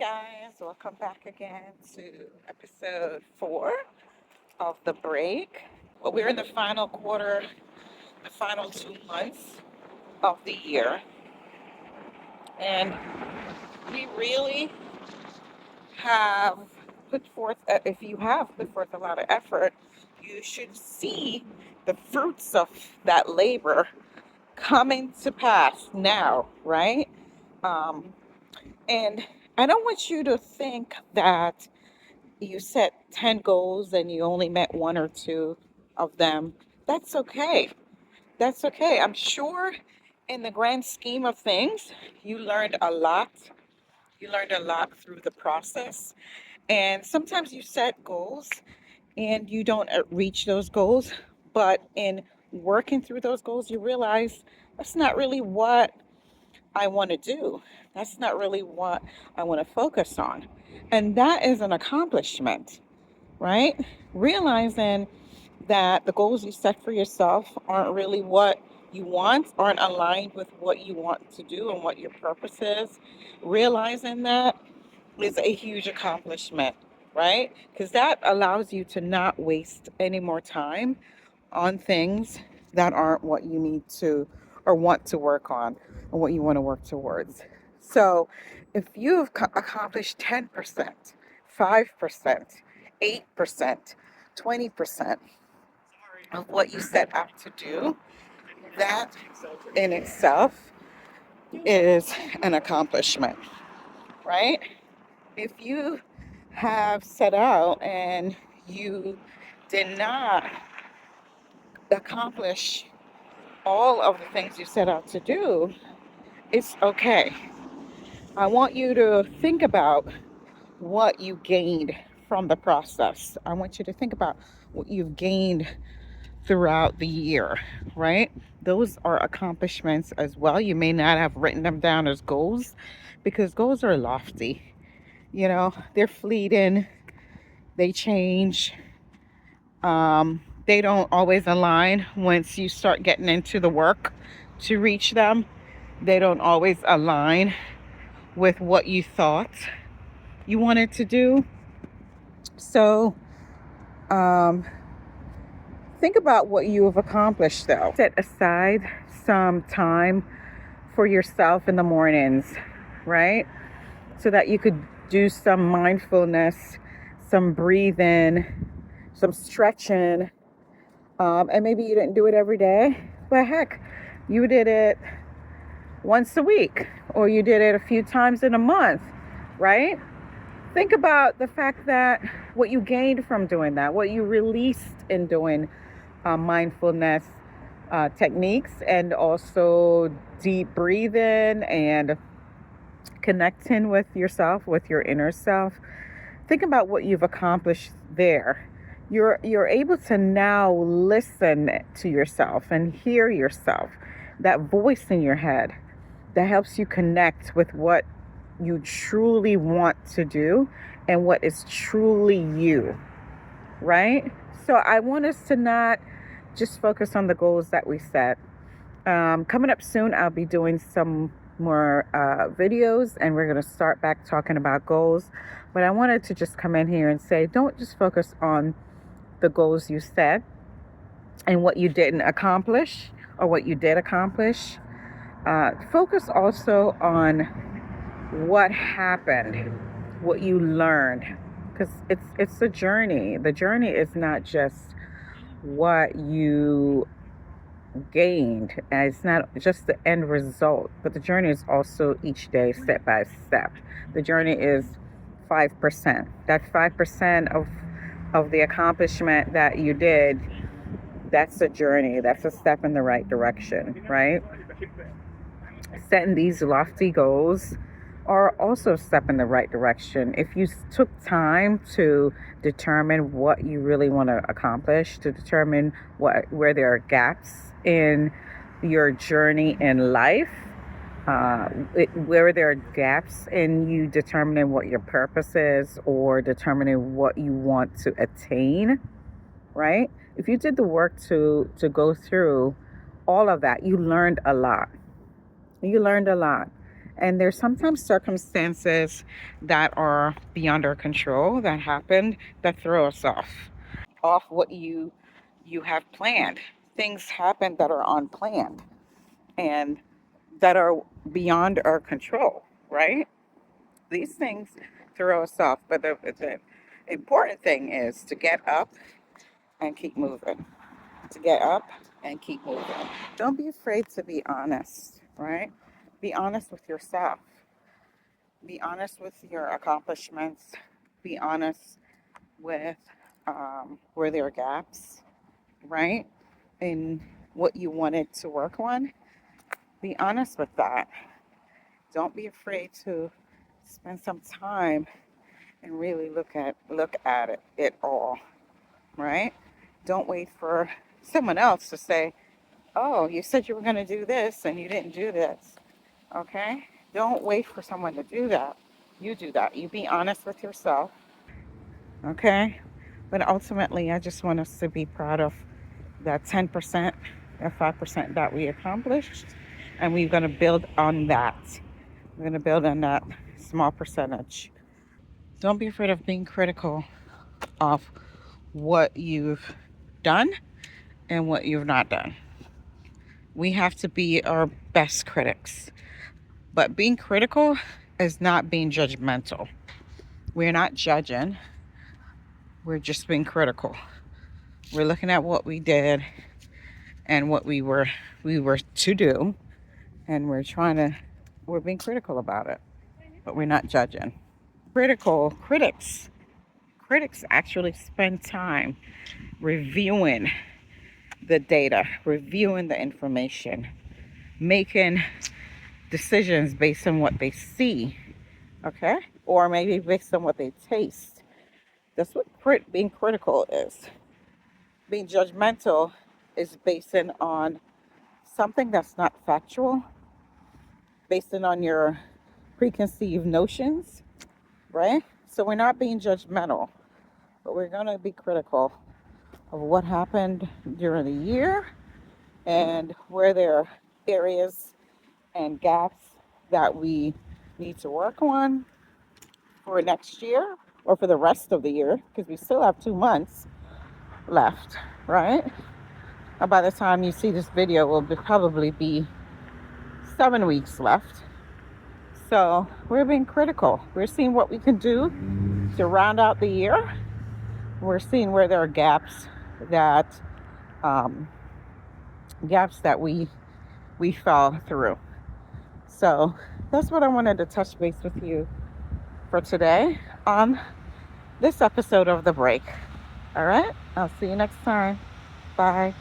guys, welcome back again to episode 4 of The Break. Well, we're in the final quarter, the final 2 months of the year, and we really have put forth, if you have put forth a lot of effort, you should see the fruits of that labor coming to pass now, right? Um, and I don't want you to think that you set 10 goals and you only met one or two of them. That's okay. That's okay. I'm sure in the grand scheme of things, you learned a lot. You learned a lot through the process. And sometimes you set goals and you don't reach those goals. But in working through those goals, you realize that's not really what I want to do. That's not really what I want to focus on. And that is an accomplishment, right? Realizing that the goals you set for yourself aren't really what you want, aren't aligned with what you want to do and what your purpose is. Realizing that is a huge accomplishment, right? Because that allows you to not waste any more time on things that aren't what you need to or want to work on and what you want to work towards. So if you've accomplished 10%, 5%, 8%, 20% of what you set out to do, that in itself is an accomplishment, right? If you have set out and you did not accomplish all of the things you set out to do, it's okay. I want you to think about what you gained from the process. I want you to think about what you've gained throughout the year, right? Those are accomplishments as well. You may not have written them down as goals because goals are lofty. They're fleeting, they change, they don't always align once you start getting into the work to reach them. They don't always align with what you thought you wanted to do. So, think about what you have accomplished though. Set aside some time for yourself in the mornings, right? So that you could do some mindfulness, some breathing, some stretching. And maybe you didn't do it every day, but heck, you did it once a week or you did it a few times in a month, right? Think about the fact that what you gained from doing that, what you released in doing mindfulness techniques, and also deep breathing and connecting with yourself, with your inner self. Think about what you've accomplished there. You're able to now listen to yourself and hear yourself, that voice in your head that helps you connect with what you truly want to do and what is truly you, right? So I want us to not just focus on the goals that we set. Coming up soon, I'll be doing some more videos and we're going to start back talking about goals. But I wanted to just come in here and say, don't just focus on the goals you set and what you didn't accomplish or what you did accomplish. Focus also on what happened, what you learned, because it's a journey. The journey is not just what you gained, and it's not just the end result, but the journey is also each day, step by step. The journey is 5%. That 5% of the accomplishment that you did, that's a journey. That's a step in the right direction, right? Setting these lofty goals are also a step in the right direction. If you took time to determine what you really want to accomplish, to determine where there are gaps in your journey in life, where there are gaps in you determining what your purpose is or determining what you want to attain, right? If you did the work to go through all of that, you learned a lot. You learned a lot. And there's sometimes circumstances that are beyond our control that happen that throw us off what you have planned. Things happen that are unplanned and that are beyond our control, right? These things throw us off, but the important thing is to get up and keep moving. To get up and keep moving. Don't be afraid to be honest, right? Be honest with yourself. Be honest with your accomplishments. Be honest with where there are gaps, right? In what you wanted to work on. Be honest with that. Don't be afraid to spend some time and really look at it all, right? Don't wait for someone else to say, "Oh, you said you were going to do this and you didn't do this." Okay? Don't wait for someone to do that. You do that. You be honest with yourself. Okay? But ultimately, I just want us to be proud of that 10% or 5% that we accomplished. And we're going to build on that. We're going to build on that small percentage. Don't be afraid of being critical of what you've done and what you've not done. We have to be our best critics. But being critical is not being judgmental. We're not judging, we're just being critical. We're looking at what we did and what we were to do, and we're being critical about it, but we're not judging. Critics actually spend time reviewing the data, reviewing the information, making decisions based on what they see, okay? Or maybe based on what they taste. That's what being critical is. Being judgmental is basing on something that's not factual, basing on your preconceived notions, right? So we're not being judgmental, but we're going to be critical of what happened during the year and where there are areas and gaps that we need to work on for next year or for the rest of the year, because we still have 2 months left, right? And by the time you see this video, will probably be 7 weeks left. So we're being critical. We're seeing what we can do to round out the year. We're seeing where there are that um, gaps that we fell through. So that's what I wanted to touch base with you for today on this episode of The Break. All right, I'll see you next time. Bye.